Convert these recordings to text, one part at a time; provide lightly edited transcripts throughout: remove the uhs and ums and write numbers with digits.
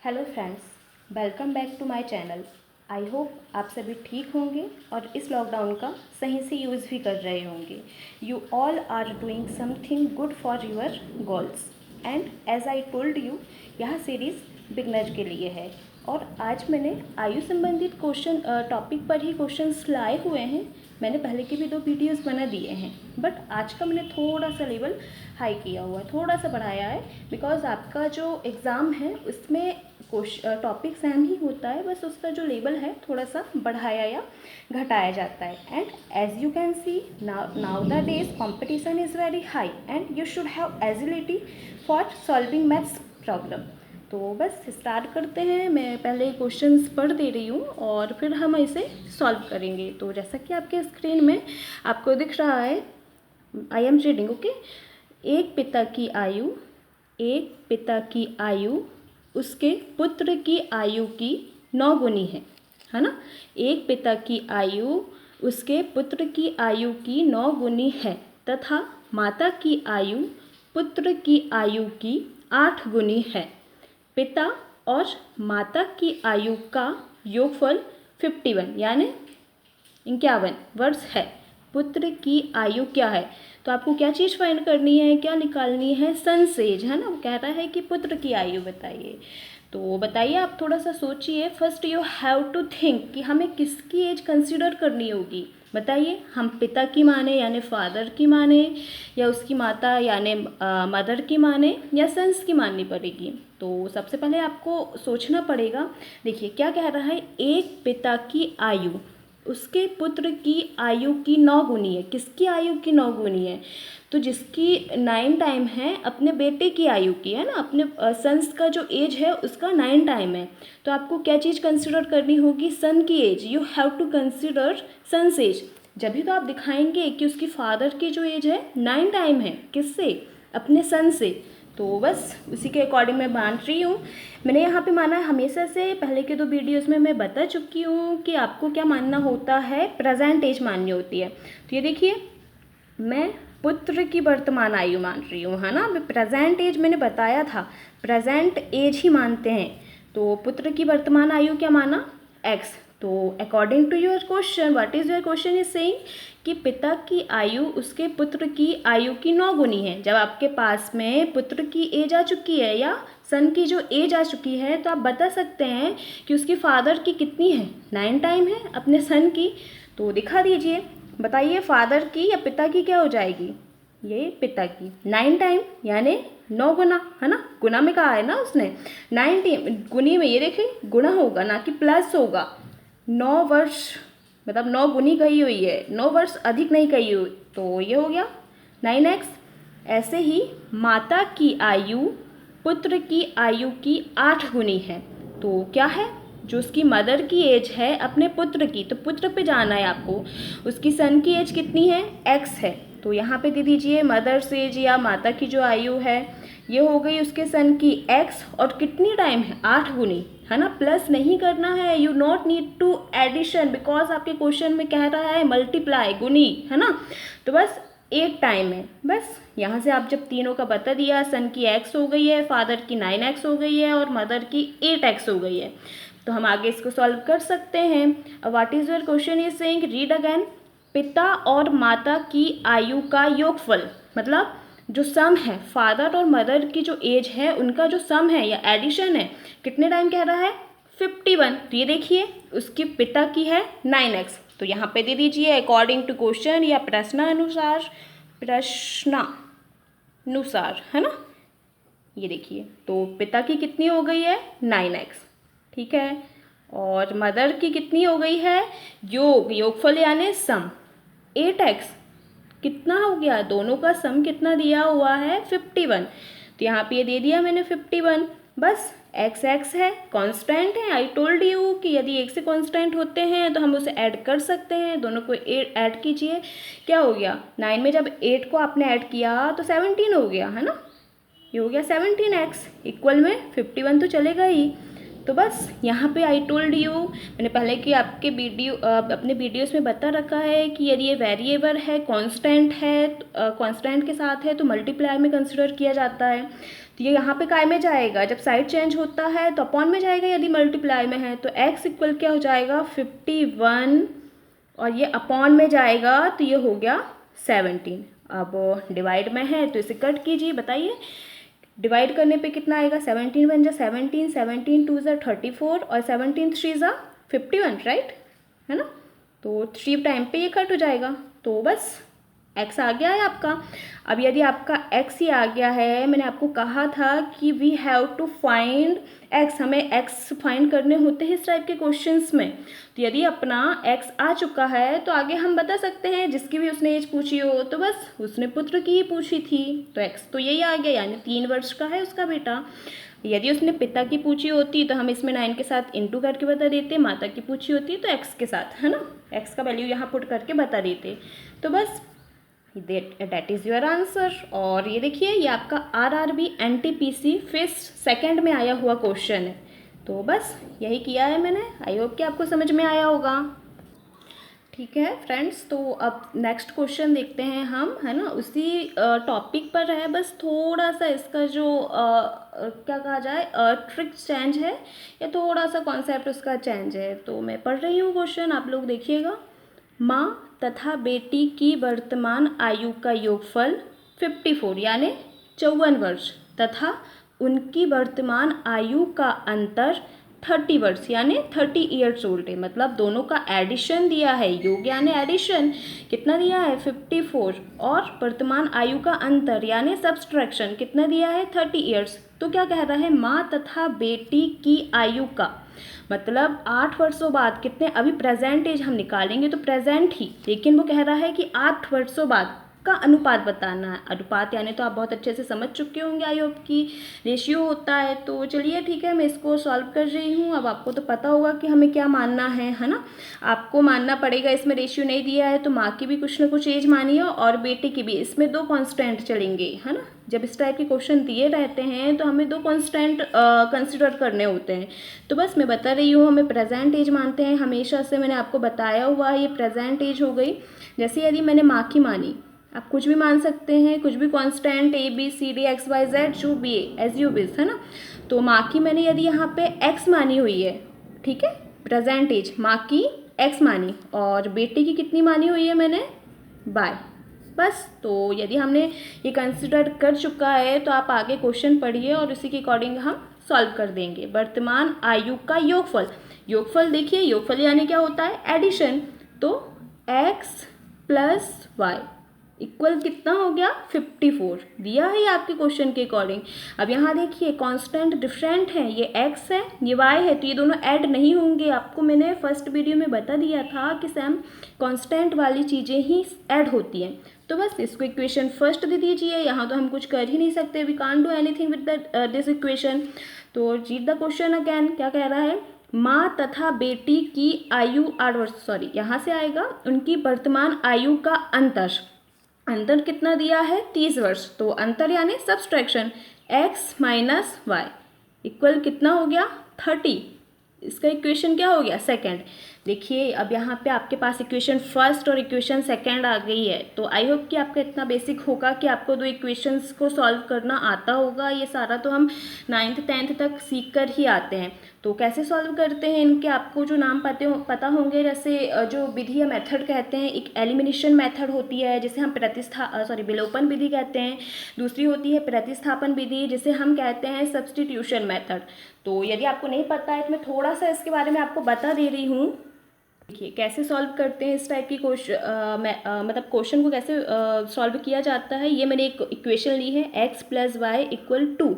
Hello friends, welcome back to my channel. I hope आप सभी ठीक होंगे और इस लॉकडाउन का सही से यूज़ भी कर रहे होंगे। You all are doing something good for your goals and as I told you, यह सीरीज़ बिगनर के लिए है और आज मैंने आयु संबंधित क्वेश्चन टॉपिक पर ही क्वेश्चंस लाए हुए हैं। मैंने पहले के भी 2 वीडियोस बना दिए हैं, बट आज का मैंने थोड़ा सा लेवल हाई किया हुआ है, थोड़ा सा बढ़ाया है, बिकॉज आपका जो एग्ज़ाम है उसमें टॉपिक सेम ही होता है, बस उसका जो लेवल है थोड़ा सा बढ़ाया या घटाया जाता है। And as you can see nowadays competition is very high and you should have agility for solving maths problem. तो बस स्टार्ट करते हैं। मैं पहले क्वेश्चंस पढ़ दे रही हूँ और फिर हम इसे सॉल्व करेंगे। तो जैसा कि आपके स्क्रीन में आपको दिख रहा है, आई एम रीडिंग, ओके। एक पिता की आयु उसके पुत्र की आयु की 9 गुनी है ना। एक पिता की आयु उसके पुत्र की आयु की 9 गुनी है तथा माता की आयु पुत्र की आयु की 8 गुनी है। पिता और माता की आयु का योगफल 51 यानी 51 वर्ष है। पुत्र की आयु क्या है? तो आपको क्या चीज़ फाइंड करनी है, क्या निकालनी है? सन्स एज, है ना। वो कह रहा है कि पुत्र की आयु बताइए। तो बताइए, आप थोड़ा सा सोचिए। First you have to think कि हमें किसकी एज कंसिडर करनी होगी। बताइए, हम पिता की माने यानी फादर की माने, या उसकी माता यानी मदर की माने, या सन्स की माननी पड़ेगी। तो सबसे पहले आपको सोचना पड़ेगा। देखिए क्या कह रहा है, एक पिता की आयु उसके पुत्र की आयु की 9 गुनी है। किसकी आयु की 9 गुनी है? तो जिसकी 9 टाइम है अपने बेटे की आयु की, है ना। अपने सन्स का जो एज है उसका 9 टाइम है। तो आपको क्या चीज़ कंसिडर करनी होगी? सन की age. You have to consider son's age. जब भी तो आप दिखाएंगे कि उसकी फादर की जो एज है 9 टाइम है। किससे? अपने सन से। तो बस उसी के अकॉर्डिंग मैं मान रही हूँ। मैंने यहाँ पे माना है, हमेशा से पहले के 2 वीडियोस में मैं बता चुकी हूँ कि आपको क्या मानना होता है, प्रेजेंट एज माननी होती है। तो ये देखिए, मैं पुत्र की वर्तमान आयु मान रही हूँ, है ना। प्रेजेंट एज मैंने बताया था, प्रेजेंट एज ही मानते हैं। तो पुत्र की वर्तमान आयु क्या माना? x। तो according to your question, what is your question is saying कि पिता की आयु उसके पुत्र की आयु की 9 गुनी है। जब आपके पास में पुत्र की एज आ चुकी है या सन की जो एज आ चुकी है, तो आप बता सकते हैं कि उसकी फादर की कितनी है, 9 टाइम है अपने सन की। तो दिखा दीजिए, बताइए फादर की या पिता की क्या हो जाएगी? ये पिता की 9 टाइम यानी 9 गुना, है ना। गुना में कहा है ना उसने, 9 गुनी में, ये देखिए गुना होगा ना कि प्लस होगा। 9 वर्ष मतलब 9 गुनी कही हुई है, 9 वर्ष अधिक नहीं कही हुई। तो ये हो गया 9x। ऐसे ही माता की आयु पुत्र की आयु की 8 गुनी है। तो क्या है? जो उसकी मदर की एज है अपने पुत्र की, तो पुत्र पे जाना है आपको। उसकी सन की एज कितनी है? x है। तो यहाँ पे दे दीजिए मदर्स एज या माता की जो आयु है, ये हो गई उसके सन की x, और कितनी टाइम है? 8 गुनी, है ना। प्लस नहीं करना है, you not need to addition, because आपके क्वेश्चन में कह रहा है मल्टीप्लाई, गुनी, है ना। तो बस 8 टाइम है। बस यहाँ से आप जब तीनों का बता दिया, सन की x हो गई है, फादर की 9x हो गई है और मदर की 8x हो गई है, तो हम आगे इसको सॉल्व कर सकते हैं। What is your question is saying, read again. पिता और माता की आयु का योगफल, मतलब जो सम है, फादर और मदर की जो एज है उनका जो सम है या एडिशन है, कितने टाइम कह रहा है? 51। तो ये देखिए उसकी पिता की है 9x, तो यहाँ पे दे दीजिए अकॉर्डिंग टू क्वेश्चन या प्रश्नानुसार, है ना। ये देखिए, तो पिता की कितनी हो गई है? 9x, ठीक है। और मदर की कितनी हो गई है? योगफल यानी सम, 8x। कितना हो गया? दोनों का सम कितना दिया हुआ है? 51। तो यहाँ पे ये दे दिया मैंने 51। बस x है, कांस्टेंट है। आई टोल्ड यू कि यदि एक से कांस्टेंट होते हैं तो हम उसे ऐड कर सकते हैं। दोनों को ऐड कीजिए, क्या हो गया? 9 में जब 8 को आपने ऐड किया तो 17 हो गया, है ना। ये हो गया 17x इक्वल में 51 तो चलेगा ही। तो बस यहाँ पे आई टोल्ड यू, मैंने पहले कि आपके अपने वीडियोस में बता रखा है कि यदि ये वेरिएबल है, कांस्टेंट है, कांस्टेंट के साथ है तो मल्टीप्लाई में कंसिडर किया जाता है। तो ये यहाँ पे काय में जाएगा, जब साइड चेंज होता है तो अपॉन में जाएगा, यदि मल्टीप्लाई में है तो x इक्वल क्या हो जाएगा 51 और ये अपॉन में जाएगा तो ये हो गया 17। अब डिवाइड में है तो इसे कट कीजिए, बताइए डिवाइड करने पे कितना आएगा, 17 बन जा 17, 17 2 ज़ा 34 और 17 3 ज़ा 51, राइट है ना। तो 3 टाइम पे ये कट हो जाएगा, तो बस x आ गया है आपका। अब यदि आपका x ही आ गया है, मैंने आपको कहा था कि we have to find x, हमें x फाइंड करने होते हैं इस टाइप के क्वेश्चंस में। तो यदि अपना x आ चुका है तो आगे हम बता सकते हैं जिसकी भी उसने एज पूछी हो, तो बस उसने पुत्र की ही पूछी थी तो x तो यही आ गया, यानी 3 वर्ष का है उसका बेटा। यदि उसने पिता की पूछी होती तो हम इसमें 9 के साथ इंटू करके बता देते, माता की पूछी होती तो x के साथ, है ना, x का वैल्यू यहाँ पुट करके बता देते। तो बस दैट इज़ योर आंसर। और ये देखिए ये आपका RRB NTPC फिफ्थ सेकंड में आया हुआ क्वेश्चन है। तो बस यही किया है मैंने, आई होप कि आपको समझ में आया होगा। ठीक है फ्रेंड्स, तो अब नेक्स्ट क्वेश्चन देखते हैं हम, है ना, उसी टॉपिक पर है, बस थोड़ा सा इसका जो क्या कहा जाए ट्रिक चेंज है या थोड़ा सा कॉन्सेप्ट उसका चेंज है। तो मैं पढ़ रही हूँ क्वेश्चन, आप लोग देखिएगा। माँ तथा बेटी की वर्तमान आयु का योगफल 54 यानी 54 वर्ष तथा उनकी वर्तमान आयु का अंतर 30 वर्ष यानी 30 ईयर्स ओल्ड है। मतलब दोनों का एडिशन दिया है, योग यानी एडिशन कितना दिया है 54 और वर्तमान आयु का अंतर यानी सब्सट्रैक्शन कितना दिया है 30 ईयर्स। तो क्या कह रहा है, माँ तथा बेटी की आयु का मतलब 8 वर्षों बाद कितने, अभी प्रेजेंट एज हम निकालेंगे तो प्रेजेंट ही, लेकिन वो कह रहा है कि 8 वर्षों बाद का अनुपात बताना है। अनुपात यानी तो आप बहुत अच्छे से समझ चुके होंगे, आई होप की रेशियो होता है। तो चलिए ठीक है, मैं इसको सॉल्व कर रही हूँ। अब आपको तो पता होगा कि हमें क्या मानना है ना, आपको मानना पड़ेगा। इसमें रेशियो नहीं दिया है तो माँ की भी कुछ ना कुछ एज मानिए और बेटे की भी, इसमें 2 कांस्टेंट चलेंगे, है ना। जब इस टाइप के क्वेश्चन दिए रहते हैं तो हमें 2 कांस्टेंट कंसिडर करने होते हैं। तो बस मैं बता रही हूँ, हमें प्रेजेंट एज मानते हैं हमेशा से, मैंने आपको बताया हुआ है, ये प्रेजेंट एज हो गई। जैसे यदि मैंने माँ की मानी, आप कुछ भी मान सकते हैं, कुछ भी कांस्टेंट ABCD XYZ जो भी एज यू विश, है ना। तो माँ की मैंने यदि यहाँ पे x मानी हुई है, ठीक है, प्रेजेंट एज माँ की x मानी और बेटे की कितनी मानी हुई है मैंने y, बस। तो यदि हमने ये कंसिडर कर चुका है तो आप आगे क्वेश्चन पढ़िए और उसी के अकॉर्डिंग हम सॉल्व कर देंगे। वर्तमान आयु का योगफल, योगफल देखिए, योगफल यानी क्या होता है एडिशन। तो x प्लस वाई इक्वल कितना हो गया 54, दिया है आपके क्वेश्चन के अकॉर्डिंग। अब यहाँ देखिए कांस्टेंट डिफरेंट है, ये x है ये y है, तो ये दोनों ऐड नहीं होंगे। आपको मैंने फर्स्ट वीडियो में बता दिया था कि सैम कांस्टेंट वाली चीज़ें ही ऐड होती हैं। तो बस इसको इक्वेशन फर्स्ट दे दीजिए, यहाँ तो हम कुछ कर ही नहीं सकते, we can't do anything with this equation. तो रीड द क्वेश्चन अगेन, क्या कह रहा है, माँ तथा बेटी की आयु 8 वर्ष, सॉरी यहाँ से आएगा, उनकी वर्तमान आयु का अंतर, अंतर कितना दिया है 30 वर्ष। तो अंतर यानी subtraction x minus y equal कितना हो गया 30। इसका इक्वेशन क्या हो गया सेकंड। देखिए अब यहाँ पे आपके पास इक्वेशन फर्स्ट और इक्वेशन सेकंड आ गई है। तो आई होप कि आपका इतना बेसिक होगा कि आपको 2 इक्वेशंस को सॉल्व करना आता होगा। ये सारा तो हम 9th 10th तक सीख कर ही आते हैं। तो कैसे सॉल्व करते हैं इनके आपको जो नाम पता होंगे, जैसे जो विधि या मेथड कहते हैं, एक एलिमिनेशन मेथड होती है जिसे हम विलोपन विधि कहते हैं, दूसरी होती है प्रतिस्थापन विधि जिसे हम कहते हैं सब्स्टिट्यूशन मेथड। तो यदि आपको नहीं पता है तो मैं थोड़ा सा इसके बारे में आपको बता दे रही हूँ। देखिए कैसे सॉल्व करते हैं इस टाइप की मतलब क्वेश्चन को कैसे सॉल्व किया जाता है। ये मैंने एक इक्वेशन ली है x plus y equal 2,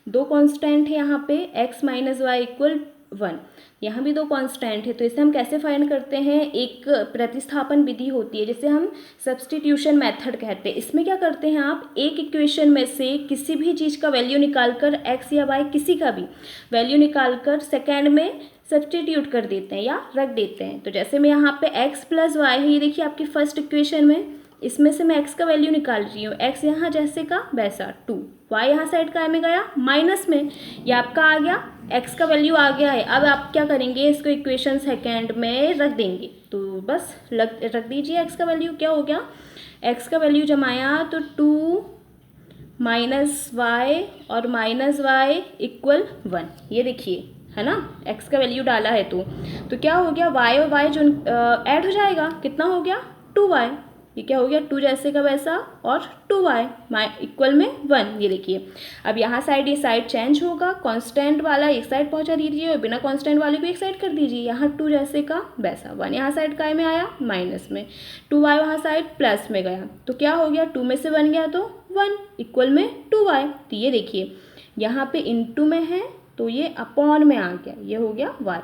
2 constant है यहाँ पे, x माइनस वाई इक्वल 1, यहाँ भी 2 कांस्टेंट है। तो इसे हम कैसे फाइंड करते हैं, एक प्रतिस्थापन विधि होती है जिसे हम सब्स्टिट्यूशन मेथड कहते हैं। इसमें क्या करते हैं, आप एक इक्वेशन में से किसी भी चीज़ का वैल्यू निकालकर, x या y किसी का भी वैल्यू निकालकर सेकेंड में सब्स्टिट्यूट कर देते हैं या रख देते हैं। तो जैसे मैं यहाँ पे x प्लस वाई है, ये देखिए आपकी फर्स्ट इक्वेशन में, इसमें से मैं एक्स का वैल्यू निकाल रही हूँ, एक्स यहाँ जैसे का वैसा 2, वाई यहाँ साइड का में गया माइनस में, ये आपका आ गया एक्स का वैल्यू आ गया है। अब आप क्या करेंगे, इसको इक्वेशन सेकेंड में रख देंगे, तो बस रख दीजिए एक्स का वैल्यू। क्या हो गया, एक्स का वैल्यू जमाया तो 2 माइनस वाई और माइनस वाई इक्वल 1, ये देखिए है ना, एक्स का वैल्यू डाला है तो क्या हो गया, वाई और वाई जो ऐड हो जाएगा, कितना हो गया 2y, ये क्या हो गया 2 जैसे का वैसा और 2y इक्वल में 1, ये देखिए। अब यहाँ साइड ये साइड चेंज होगा, कांस्टेंट वाला एक साइड पहुँचा दीजिए और बिना कांस्टेंट वाले को एक साइड कर दीजिए। यहाँ 2 जैसे का वैसा, 1 यहाँ साइड काय में आया माइनस में, 2y वहाँ साइड प्लस में गया, तो क्या हो गया 2 में से 1 गया तो 1 इक्वल में 2y। तो ये देखिए यहाँ पे इनटू में है तो ये अपॉन में आ गया, ये हो गया y,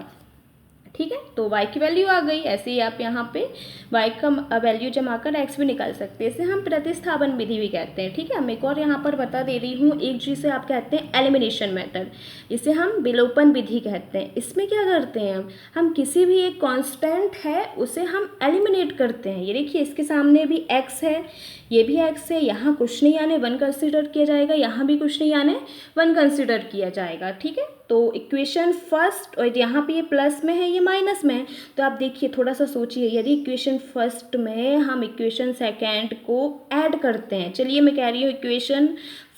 ठीक है। तो y की वैल्यू आ गई। ऐसे ही आप यहाँ पे y का वैल्यू जमा कर x भी निकाल सकते हैं, इसे हम प्रतिस्थापन विधि भी कहते हैं, ठीक है। मैं एक और यहाँ पर बता दे रही हूँ, एक जिसे आप कहते हैं एलिमिनेशन मेथड, इसे हम विलोपन विधि कहते हैं। इसमें क्या करते हैं हम किसी भी एक कांस्टेंट है उसे हम एलिमिनेट करते हैं। ये देखिए इसके सामने भी x है, ये भी x है, यहाँ कुछ नहीं आने 1 कंसिडर किया जाएगा, यहाँ भी कुछ नहीं आने 1 कंसिडर किया जाएगा, ठीक है। तो इक्वेशन फर्स्ट, और यहाँ पे ये प्लस में है ये माइनस में है, तो आप देखिए थोड़ा सा सोचिए, यदि इक्वेशन फर्स्ट में हम इक्वेशन सेकंड को ऐड करते हैं, चलिए मैं कह रही हूँ equation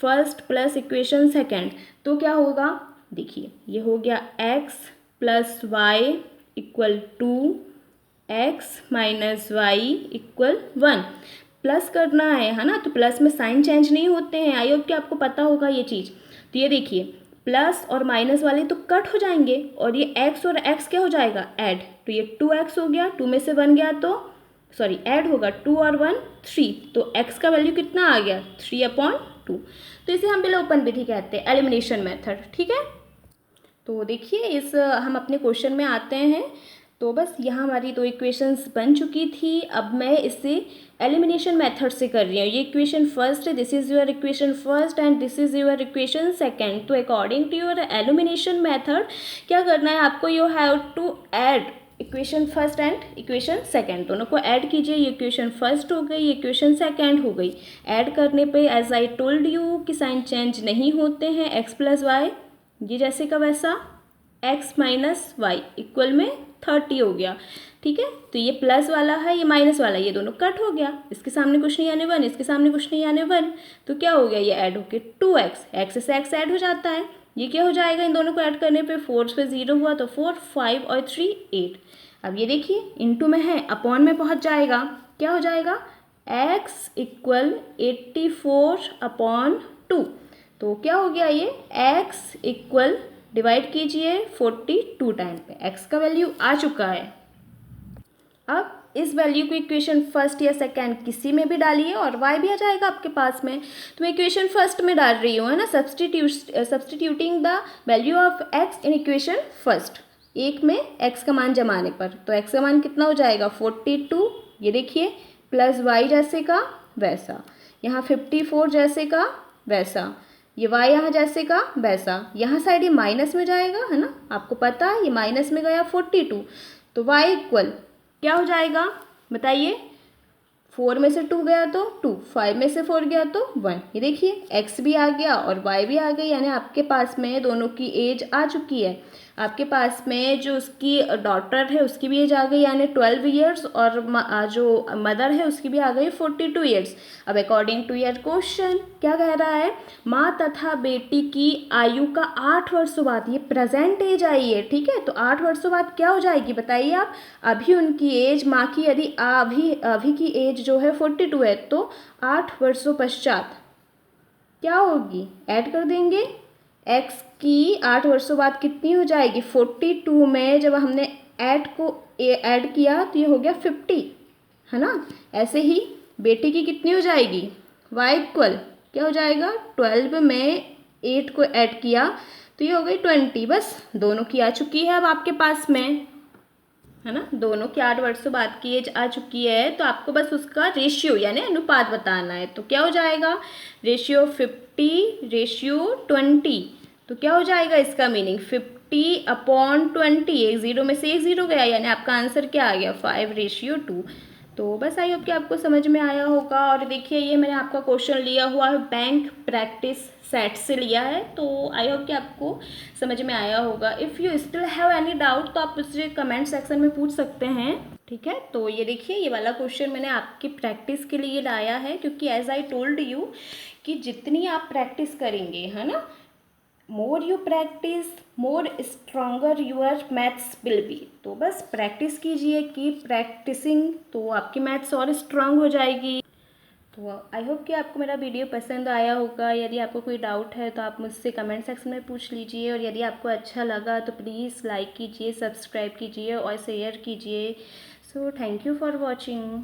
first plus equation second, तो क्या होगा, देखिए ये हो गया x plus y equal 2x minus y equal 1, plus करना है ना, तो प्लस में साइन चेंज नहीं होते हैं, आई होप कि आपको पता होगा ये चीज़। तो ये देखिए प्लस और माइनस वाले तो कट हो जाएंगे और ये x और x क्या हो जाएगा ऐड, तो ये 2x हो गया, 2 में से 1 गया तो सॉरी ऐड होगा 2 और 1 3, तो x का वैल्यू कितना आ गया 3/2। तो इसे हम विलोपन विधि कहते हैं, एलिमिनेशन मेथड, ठीक है। तो देखिए इस हम अपने क्वेश्चन में आते हैं, तो बस यहाँ हमारी 2 इक्वेशंस बन चुकी थी। अब मैं इसे एलिमिनेशन मेथड से कर रही हूँ। ये इक्वेशन फर्स्ट है, this is your equation first and this is your equation second. तो according to your elimination method क्या करना है आपको, you have to add equation first and equation second, दोनों को ऐड कीजिए। ये इक्वेशन फर्स्ट हो गई, ये इक्वेशन सेकंड हो गई। ऐड करने पे एज आई टोल्ड यू कि साइन चेंज नहीं होते हैं, एक्स प्लस वाई ये जैसे का वैसा, x माइनस वाई इक्वल में 30 हो गया, ठीक है। तो ये प्लस वाला है, ये माइनस वाला, ये दोनों कट हो गया, इसके सामने कुछ नहीं आने 1, इसके सामने कुछ नहीं आने 1, तो क्या हो गया ये ऐड होके 2x, x से x ऐड हो जाता है, ये क्या हो जाएगा इन दोनों को ऐड करने पे 4 पे 0 हुआ तो 4, 5 और 3 8। अब ये देखिए इनटू में है, अपॉन में पहुंच जाएगा, क्या हो जाएगा x इक्वल 84/2, तो क्या हो गया ये x इक्वल डिवाइड कीजिए 42 टाइम पे, x का वैल्यू आ चुका है। अब इस वैल्यू को इक्वेशन फर्स्ट या सेकंड किसी में भी डालिए और y भी आ जाएगा आपके पास में। तो मैं इक्वेशन फर्स्ट में डाल रही हूँ है ना, substituting the value of x in equation first, एक में x का मान जमाने पर, तो x का मान कितना हो जाएगा 42, ये देखिए प्लस y जैसे का वैसा, यहाँ 54 जैसे का वैसा, ये y यहाँ जैसे का वैसा, यहाँ साइड ये माइनस में जाएगा है ना, आपको पता है ये माइनस में गया 42, तो y इक्वल क्या हो जाएगा बताइए, 4 में से 2 गया तो 2, 5 में से 4 गया तो 1, ये देखिए x भी आ गया और y भी आ गई, यानी आपके पास में दोनों की एज आ चुकी है। आपके पास में जो उसकी डॉटर है उसकी भी एज आ गई यानी 12 ईयर्स, और जो मदर है उसकी भी आ गई 42 ईयर्स। अब अकॉर्डिंग टू योर क्वेश्चन क्या कह रहा है, माँ तथा बेटी की आयु का 8 वर्षों बाद, ये प्रेजेंट एज आई है, ठीक है, तो 8 वर्षों बाद क्या हो जाएगी बताइए आप, अभी उनकी एज माँ की यदि अभी की एज जो है 42 है, तो 8 वर्षों पश्चात क्या होगी, ऐड कर देंगे, x की 8 वर्षों बाद कितनी हो जाएगी 42 में जब हमने ऐड किया तो ये हो गया 50 है ना। ऐसे ही बेटी की कितनी हो जाएगी, y इक्वल क्या हो जाएगा 12 में 8 को ऐड किया तो ये हो गई 20, बस दोनों की आ चुकी है अब आपके पास में है ना, दोनों की 8 वर्षों बाद की एज आ चुकी है, तो आपको बस उसका रेशियो यानी अनुपात बताना है। तो क्या हो जाएगा रेशियो 50 रेशियो 20, तो क्या हो जाएगा इसका मीनिंग 50/20, एक 0 में से एक 0 गया यानी आपका आंसर क्या आ गया 5:2। तो बस आई होप कि आपको समझ में आया होगा। और देखिए ये मैंने आपका क्वेश्चन लिया हुआ है बैंक प्रैक्टिस सेट से लिया है, तो आई होप कि आपको समझ में आया होगा। If you still have any doubt तो आप मुझसे कमेंट सेक्शन में पूछ सकते हैं, ठीक है। तो ये देखिए ये वाला क्वेश्चन मैंने आपकी प्रैक्टिस के लिए लाया है, क्योंकि एज आई टोल्ड यू कि जितनी आप प्रैक्टिस करेंगे, है ना, more you practice more stronger your maths will be. तो बस प्रैक्टिस कीजिए, कीप प्रैक्टिसिंग, तो आपकी मैथ्स और स्ट्रांग हो जाएगी। तो आई होप कि आपको मेरा वीडियो पसंद आया होगा। यदि आपको कोई डाउट है तो आप मुझसे कमेंट सेक्शन में पूछ लीजिए, और यदि आपको अच्छा लगा तो प्लीज़ लाइक कीजिए, सब्सक्राइब कीजिए और शेयर कीजिए। So thank you for watching.